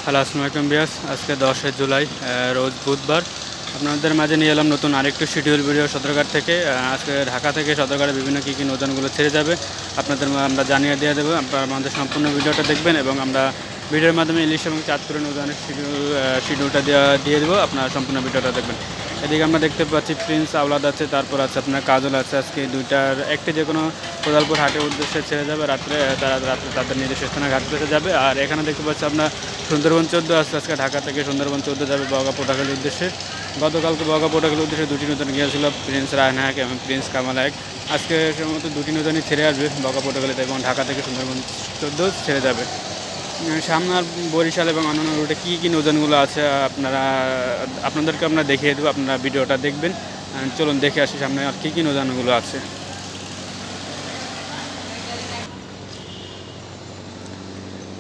Hello, আসসালামু আলাইকুম বিয়াস। আজকে 10 জুলাই, রোজ বুধবার। আপনাদের মাঝে নিয়ে এলাম নতুন আরেকটু শিডিউল ভিডিও সদরঘাট থেকে। আজকে ঢাকা থেকে সদরঘাটে বিভিন্ন কী নৌযানগুলো ছেড়ে যাবে আপনাদের আমরা জানিয়ে দিয়ে দেবো। আপনারা আমাদের সম্পূর্ণ ভিডিওটা দেখবেন এবং আমরা ভিডিওর মাধ্যমে ইলিশ এবং চাঁদপুরের নৌযানের শিডিউলটা দিয়ে দেবো। আপনারা সম্পূর্ণ ভিডিওটা দেখবেন। এদিকে আমরা দেখতে পাচ্ছি প্রিন্স আওলাদ আছে, তারপর আছে আপনার কাজল আছে। আজকে দুইটার একটি যে কোনো কোদালপুর হাটের উদ্দেশ্যে ছেড়ে যাবে। রাত্রে তাদের নিজস্ব স্থানে ঘাট পেতে যাবে। আর এখানে দেখতে পাচ্ছি আপনার সুন্দরবন 14 আসছে। আজকে ঢাকা থেকে সুন্দরবন 14 যাবে বগা পোটাখালীর উদ্দেশ্যে। গতকালকে বগা পোটাখালীর উদ্দেশ্যে দুটি নৌযান গিয়েছিল, প্রিন্স রায়নায়ক এবং প্রিন্স কামালায়ক। আজকে সম্ভবত দুটি নৌযানই ছেড়ে আসবে বগা পোটাখালীতে এবং ঢাকা থেকে সুন্দরবন 14 ছেড়ে যাবে। সামনার বরিশাল এবং অন্যান্য রুটে কী নৌযানগুলো আছে আপনাদেরকে আমরা দেখিয়ে দেবো। আপনারা ভিডিওটা দেখবেন। চলুন দেখে আসি সামনে আর কী নৌযানগুলো আছে।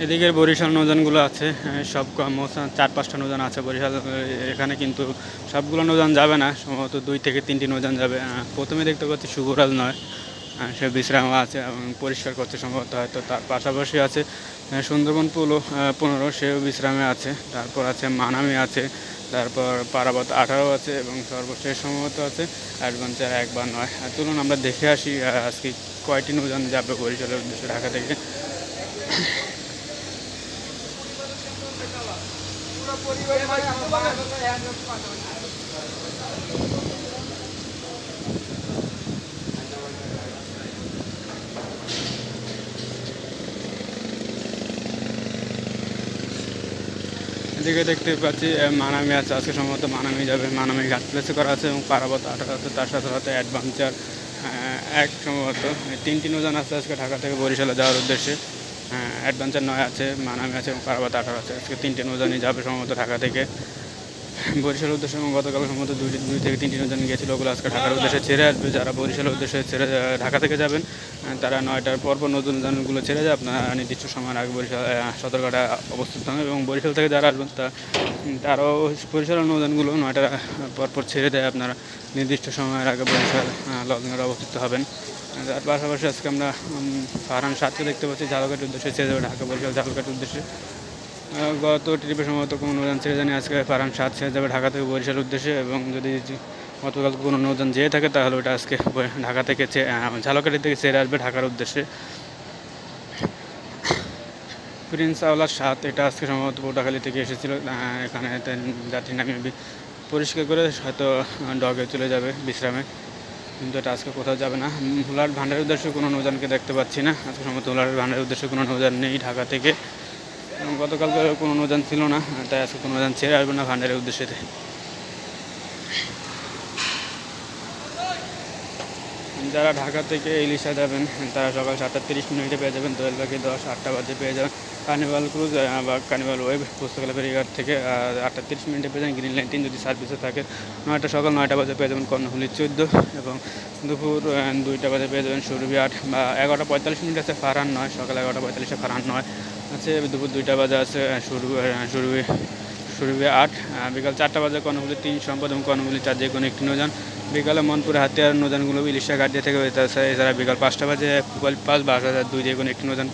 এদিকে বরিশাল নৌযানগুলো আছে, সব কম 4-5টা নৌযান আছে বরিশাল। এখানে কিন্তু সবগুলো নৌযান যাবে না, সম্ভবত 2 থেকে 3টি নৌযান যাবে। প্রথমে দেখতে পাচ্ছি শুভরাজ নয়, সে বিশ্রাম আছে এবং পরিষ্কার করছে সম্ভবত, হয়তো তার পাশাপাশি আছে সুন্দরবন 15, সেও বিশ্রামে আছে। তারপর আছে মানামি আছে, তারপর পারাবত 18 আছে এবং সর্বশেষ সম্ভবত আছে অ্যাডভেঞ্চার 1 বা 9। চলুন আমরা দেখে আসি আজকে কয়টি নৌযান যাবে বরিশালের উদ্দেশ্যে ঢাকা থেকে। এদিকে দেখতে পাচ্ছি মানামি আছে, আজকে সম্ভবত মানামি যাবে। মানামি ঘাট প্লেসে করা আছে এবং পারাবত 18 আছে, তার সাথে সাথে অ্যাডভেঞ্চার 1 সম্ভবত। 3টি নৌযান আছে আজকে ঢাকা থেকে বরিশালে যাওয়ার উদ্দেশ্যে। অ্যাডভেঞ্চার 9 আছে, মানামি আছে এবং পারাবত 18 আছে। আজকে 3টে নৌযানই যাবে সম্ভবত ঢাকা থেকে বরিশালের উদ্দেশ্যে। এবং গতকাল সম্ভবত 2 থেকে 3টি নৌযান গিয়েছিল, ওগুলো আজকে ঢাকার উদ্দেশ্যে ছেড়ে আসবে। যারা বরিশালের উদ্দেশ্যে ঢাকা থেকে যাবেন তারা 9টার পরপর নতুন নৌযানগুলো ছেড়ে যায়। আপনারা নির্দিষ্ট সময়ের আগে বরিশাল সদরঘাটে অবস্থিত হবে এবং বরিশাল থেকে যারা আসবেন তারাও বরিশালের নৌযানগুলো 9টার পরপর ছেড়ে দেয়। আপনারা নির্দিষ্ট সময়ের আগে বরিশাল লঞ্চঘাটে অবস্থিত হবেন। তার পাশাপাশি আজকে আমরা ফারহান 7কে দেখতে পাচ্ছি ঝালকাঠির উদ্দেশ্যে ছেড়ে যাবে, ঢাকা বরিশাল ঝালকাঠির উদ্দেশ্যে। গত ট্রিপে সম্ভবত কোনো নৌযান ছেড়ে যায়নি, আজকে ফারহান 7 ছেড়ে যাবে ঢাকা থেকে বরিশাল উদ্দেশ্যে। এবং যদি গতকাল কোনো নৌযান যেয়ে থাকে তাহলে ওটা আজকে ঢাকা থেকে ঝালকাঠি থেকে ছেড়ে আসবে ঢাকার উদ্দেশ্যে। প্রিন্স আওলাদ 7, এটা আজকে সম্ভবত পোটাখালী থেকে এসেছিল। এখানে যাত্রী নামিয়ে পরিষ্কার করে হয়তো ডগে চলে যাবে বিশ্রামে, কিন্তু এটা আজকে কোথাও যাবে না। হুলার ভান্ডারের উদ্দেশ্যে কোনো নৌযানকে দেখতে পাচ্ছি না। আজকে সম্ভবত হুলার ভান্ডারের উদ্দেশ্যে কোনো নৌযান নেই ঢাকা থেকে। এবং গতকালকে কোনো নৌযান ছিল না, তাই আজকে কোনো নৌযান ছেড়ে আসবে না ভান্ডারের উদ্দেশ্যে। যারা ঢাকা থেকে ইলিশা যাবেন তারা সকাল 7:30 পেয়ে যাবেন, দোয়েল পাখি 8টা বাজে পেয়ে যাবেন কার্নিভাল ক্রুজ বা কার্নিভাল ওয়েব পুস্তকালয় ফেরিঘাট থেকে। 8:30 পেয়ে যাবেন গ্রিন লাইন 3 যদি সার্ভিসে থাকে। সকাল 9টা বাজে পেয়ে যাবেন কর্ণফুলি 14 এবং দুপুর 2টা বাজে পেয়ে যাবেন সুরভি 8 বা 11:45 আছে ফারহান 9, সকাল 11:45 ফারহান 9 আছে। দুপুর 2টা বাজে আছে সুরভি 8। বিকাল 4টা বাজে কর্ণফুলি 3 সম্পদ এবং কর্ণফুলি 4 যে কোনো একটি নৌযান। বিকালে মনপুরে হাতিয়ার নৌযানগুলো ইলিশা ঘাট দিয়ে থেকে এছাড়া বিকাল 5টা বাজে 5 বা 8,2 যে কোনো একটি নৌযান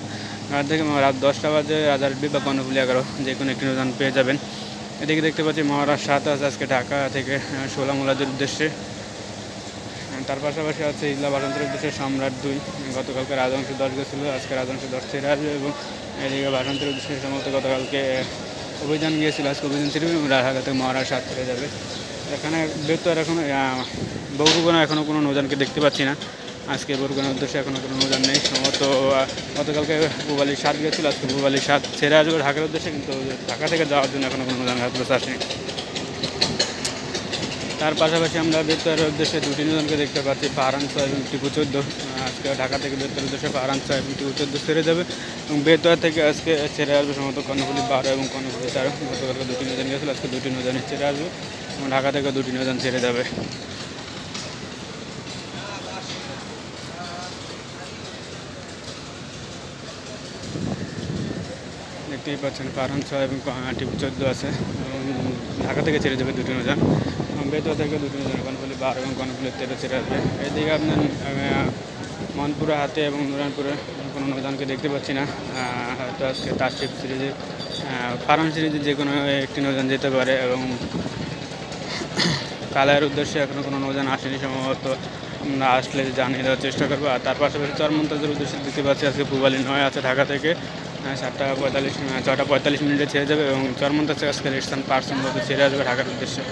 ঘাট থেকে। রাত 10টা বাজে রাজারবি বা কর্ণফুলি 11 যে কোনো একটি নৌযান পেয়ে যাবেন। এদিকে দেখতে পাচ্ছি মহারাজ 7 আছে আজকে ঢাকা থেকে সোলামুলাদের উদ্দেশ্যে। তার পাশাপাশি আছে ইজলা বাসন্তের উদ্দেশ্যে সম্রাট 2। গতকালকে রাজংশ 10 গেছিলো, আজকে রাজংশ 10 ছেড়ে আসবে। এবং এদিকে বাসন্তের উদ্দেশ্যে সম্ভবত গতকালকে অভিযান গিয়েছিল, আজকে অভিযান ছেড়ে ঢাকা থেকে মহারাজ 7 ছেড়ে যাবে। এখানে বেতর এখন বগুড়া এখনও কোনো নৌযানকে দেখতে পাচ্ছি না। আজকে বগুড়ার উদ্দেশ্যে এখনও কোনো নৌযান নেই। সম্ভবত গতকালকে পূবালি 7 গেছিলো, আজকে পূবালি 7 ছেড়ে আসবে ঢাকার উদ্দেশ্যে, কিন্তু ঢাকা থেকে যাওয়ার জন্য এখনও কোনো নৌযান ঘাটগুলোতে আসেনি। তার পাশাপাশি আমরা বেতরের উদ্দেশ্যে 2টি নৌযানকে দেখতে পাচ্ছি, ফারহান 6 এবং টিপু 14। আজকে ঢাকা থেকে বেতরের উদ্দেশ্যে ফারহান 6 এবং টিপু 14 ছেড়ে যাবে এবং বেতর থেকে আজকে ছেড়ে আসবে সম্ভবত কর্ণফুলি 12 এবং কর্ণফুলি 4। গতকালকে 2টি নৌযান গেছিলো, আজকে 2টি নৌযানই ছেড়ে আসবে এবং ঢাকা থেকে 2টি নৌযান ছেড়ে যাবে। দেখতেই পাচ্ছেন ফারহান 6 এবং টিপু 14 আছে এবং ঢাকা থেকে ছেড়ে যাবে 2টি নৌযান। বেতর থেকে 2টি নৌযান কর্ণফুলি 12 এবং কর্ণফুলি 13 ছেড়ে আসবে। এদিকে আপনার মনপুরা হাতে এবং নুরানপুরে কোনো নৌযানকে দেখতে পাচ্ছি না। হয়তো আজকে তাশরিফ সিরিজে ফারান সিরিজে যে কোনো একটি নৌযান যেতে পারে এবং কালায়ের উদ্দেশ্যে এখনও কোনো নৌযান আসেনি, সম্ভবত আমরা আসলে জানিয়ে দেওয়ার চেষ্টা করবো। আর তার পাশাপাশি চরমন্তাজের উদ্দেশ্যে দেখতে পাচ্ছি আজকে পূবালী 9 আছে ঢাকা থেকে 6:45 ছেড়ে যাবে এবং চরমন্তাজ থেকে আজকে রেস্টার্ন পার্সন মতো ছেড়ে আসবে ঢাকার উদ্দেশ্যে।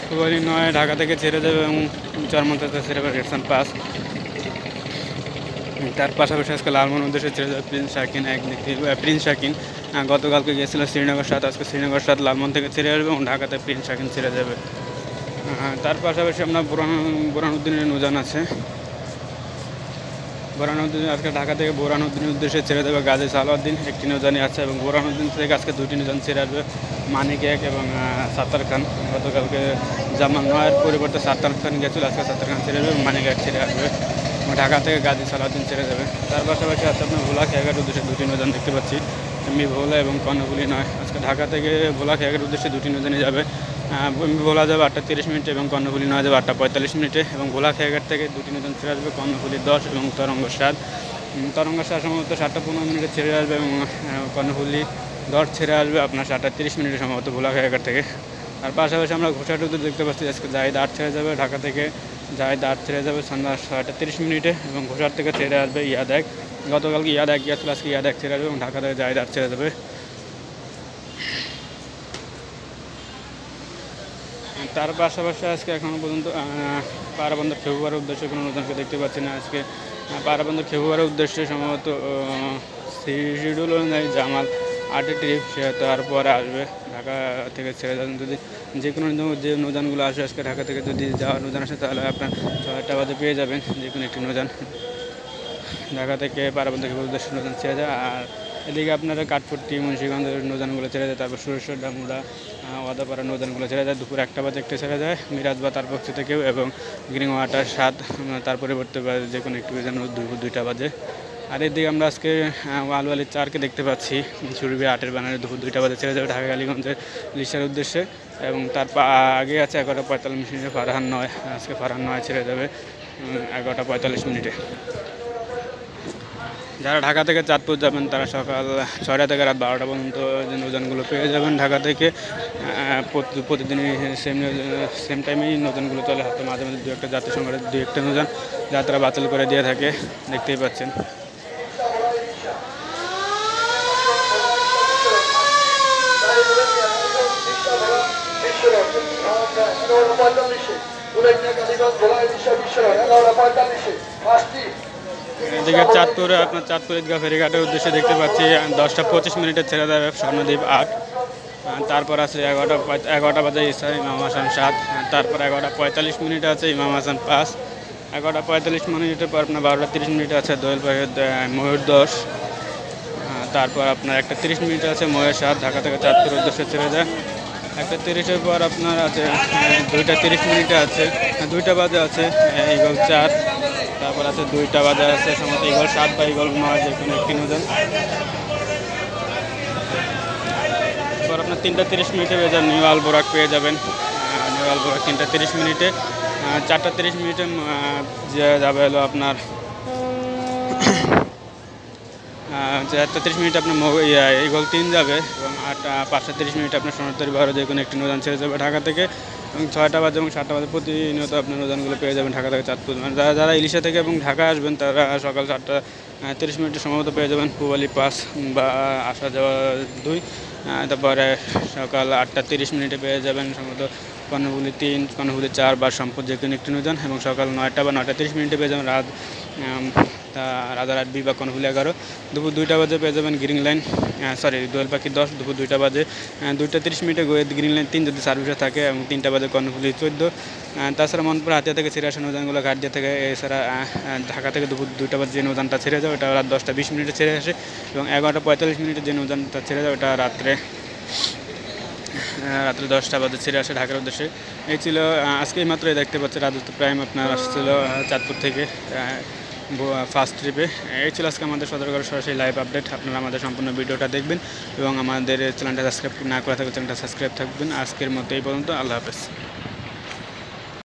পূবালী 9 ঢাকা থেকে ছেড়ে যাবে এবং চরমন্তাজ ছেড়ে যাবে রেস্টার্ন পাস। তার পাশাপাশি আজকে লালমোহন উদ্দেশ্যে ছেড়ে যাবে প্রিন্স শাকিন গতকালকে গিয়েছিল শ্রীনগর 7, আজকে শ্রীনগর 7 লালমোহন থেকে ছেড়ে আসবে এবং ঢাকাতে প্রিন্স শাকিন ছেড়ে যাবে। তার পাশাপাশি আপনার বোরহানুদ্দিনের নৌযান আছে। বোরহানুদ্দিন আজকে ঢাকা থেকে বোরহানুদ্দিনের উদ্দেশ্যে ছেড়ে দেবে গাজী সালাউদ্দিন, একটি নৌযানই আছে এবং বোরহানুদ্দিন থেকে আজকে 2টি নৌযান ছেড়ে আসবে মানিক এক এবং সাত্তার খান। গতকালকে জামাল 9-এর পরিবর্তে সাত্তার খান গেছিল, আজকে সাত্তার খান ছেড়ে যাবে, মানিক এক ছেড়ে আসবে। ঢাকা থেকে গাজী সালাউদ্দিন ছেড়ে যাবে। তার পাশাপাশি আছে আপনার ভোলা খেয়াঘাটের উদ্দেশ্যে 2টি নৌযান দেখতে পাচ্ছি, এমনি ভোলা এবং কর্ণফুলী 9। আজকে ঢাকা থেকে ভোলা খেয়াঘাটের উদ্দেশ্যে 2টি নৌযানই যাবে। ভোলা যাবে 8:30 মিনিটে এবং কর্ণফুলী 9 যাবে 8:45 মিনিটে এবং ভোলা খেয়াঘাট থেকে 2টি নৌযান ছেড়ে আসবে, কর্ণফুলী 10 এবং তরঙ্গ 7। তরঙ্গ 7 সম্ভবত 7:15 মিনিটে ছেড়ে আসবে এবং কর্ণফুলী 10 ছেড়ে আসবে আপনার 7:30 মিনিটে সম্ভবত ভোলা খেয়াঘাট থেকে। আর পাশাপাশি আমরা ঘোষাট উদ্দেশ্যে দেখতে পাচ্ছি আজকে জাহিদ 8 ছেড়ে যাবে ঢাকা থেকে, জাহিদ 8 ছেড়ে যাবে সন্ধ্যা 6:30 মিনিটে এবং ঘোষাট থেকে ছেড়ে আসবে ইয়াদ 1। গতকালকে ইয়াদ 1 গিয়েছিল, আজকে ইয়াদ 1 ছেড়ে আসবে এবং ঢাকা থেকে জাহিদ 8 ছেড়ে যাবে। তার পাশাপাশি আজকে এখনও পর্যন্ত পারাবন্দর খেপুয়ারের উদ্দেশ্যে কোনো নৌযানকে দেখতে পাচ্ছি না। আজকে পারাবন্দর খেপুয়ারের উদ্দেশ্যে সম্ভবত শিডিউল অনুযায়ী জামাল 8 ট্রিপ, সে তারপরে আসবে ঢাকা থেকে ছেড়ে যাবেন। যদি যে কোনো যে নৌযানগুলো আসে আজকে ঢাকা থেকে যদি যাওয়ার নৌযান আসে তাহলে আপনার 6টা বাজে পেয়ে যাবেন যে কোনো একটি নৌযান ঢাকা থেকে পারাবন্দর খেপুয়ারের উদ্দেশ্যে নৌযান ছেড়ে যায়। আর এদিকে আপনারা কাঠপট্টি মুন্সিগঞ্জের নৌযানগুলো ছেড়ে যায়, তারপর সুরেশ্বর ডামুড়া ওয়াদাপাড়া নৌযানগুলো ছেড়ে যায় দুপুর 1টা বাজে একটি ছেড়ে যায় মিরাজ বা তার পক্ষ থেকেও এবং গ্রিন ওয়াটার 7 তার পরিবর্তে যে কোনো একটি নৌযান দুপুর 2টা বাজে। আর এদিকে আমরা আজকে আলওয়ালি 4কে দেখতে পাচ্ছি, সুরভি 8-এর বানারে দুপুর 2টা বাজে ছেড়ে যাবে ঢাকা কালীগঞ্জের লিসার উদ্দেশ্যে এবং তার আগে আছে 11:45 মিনিটে ফারহান 9, আজকে ফারহান 9 ছেড়ে যাবে 11:45 মিনিটে। যারা ঢাকা থেকে চাঁদপুর যাবেন তারা সকাল 6টা থেকে রাত 12টা পর্যন্ত যে নৌযানগুলো পেয়ে যাবেন ঢাকা থেকে। প্রতিদিনই সেম টাইমেই নৌযানগুলো চলে, হয়তো মাঝে মাঝে 2-1টা যাত্রী সংঘাটের 2-1টা নৌযান যাত্রা বাতিল করে দিয়ে থাকে, দেখতেই পাচ্ছেন। এদিকে চাঁদপুরে আপনার চাঁদপুর ঈদগাহ ফেরিঘাটের উদ্দেশ্যে দেখতে পাচ্ছি 10:25 মিনিটে ছেড়ে দেবে স্বর্ণদ্বীপ 8। তারপর আছে 11টা বাজে ইসা ইমাম হাসান 7, তারপর 11:45 মিনিটে আছে ইমাম হাসান 5, 11:45 মিনিটের পর আপনার 12:30 মিনিটে আছে দোয়েল পাখির ময়ূর 10, তারপর আপনার 1:30 মিনিটে আছে ময়ূর 7 ঢাকা থেকে চাঁদপুরের উদ্দেশ্যে ছেড়ে যায়। 1:30-এর পর আপনার আছে 2:30 মিনিটে আছে 2টা বাজে আছে ইগল 4, তারপর আছে 2টা বাজে আছে সম্ভবত ইগল 7 বা ইগল 9 যে কোনো একটি নৌযান। তারপর আপনার 3:30 মিনিটে পেয়ে যাবেন নিউ আলবোরাক পেয়ে যাবেন, নিউ আলবোরাক 3:30 মিনিটে। 4:30 মিনিটে যাবে হলো আপনার 4:30 মিনিটে আপনার ইগল 3 যাবে এবং 5:30 মিনিটে আপনার সোনারতরী বারো যে কোনো একটি নৌযান ছেড়ে যাবে ঢাকা থেকে এবং 6টা বাজে এবং 7টা বাজে প্রতিনিয়ত আপনার নৌযানগুলো পেয়ে যাবেন ঢাকা থেকে চাঁদপুর। মানে যারা ইলিশা থেকে এবং ঢাকা আসবেন তারা সকাল 7:30 মিনিটে সম্ভবত পেয়ে যাবেন পূবালী 5 বা আসা যাওয়া 2, তারপরে সকাল 8:30 মিনিটে পেয়ে যাবেন সম্ভবত কর্ণফুলী 3, কর্ণফুলী 4 বা সম্পদ যে কোনো একটি নৌযান এবং সকাল 9টা বা 9:30 মিনিটে পেয়ে যাবেন রাজারহাট বি বা কর্ণফুলী 11। দুপুর 2টা বাজে পেয়ে যাবেন গ্রিন লাইন দোয়েল পাখি 10 দুপুর 2টা বাজে। 2:30 মিনিটে গ্রিন লাইন 3 যদি সার্ভিসে থাকে এবং 3টা বাজে কর্ণফুলী 14। তাছাড়া মনপুর হাতিয়া থেকে ছেড়ে আসা নৌযানগুলো ঘাট দিয়ে থেকে, এছাড়া ঢাকা থেকে দুপুর 2টা বাজে যে নৌযানটা ছেড়ে যাবে ওটা রাত 10:20 মিনিটে ছেড়ে আসে এবং 11:45 মিনিটে যে নৌযানটা ছেড়ে যাবে ওটা রাত্রে 10টা বাজে ছেড়ে আসে ঢাকার উদ্দেশ্যে। এই ছিল আজকে মাত্রই দেখতে পাচ্ছি রাজত্ব প্রাইম আপনার আসছিল চাঁদপুর থেকে ফার্স্ট ট্রিপে। এই ছিল আজকে আমাদের সদরঘাট সরাসরি লাইভ আপডেট। আপনারা আমাদের সম্পূর্ণ ভিডিওটা দেখবেন এবং আমাদের চ্যানেলটা সাবস্ক্রাইব না করে থাকলে চ্যানেলটা সাবস্ক্রাইব থাকবেন। আজকের মতো এই পর্যন্ত, আল্লাহ হাফেজ।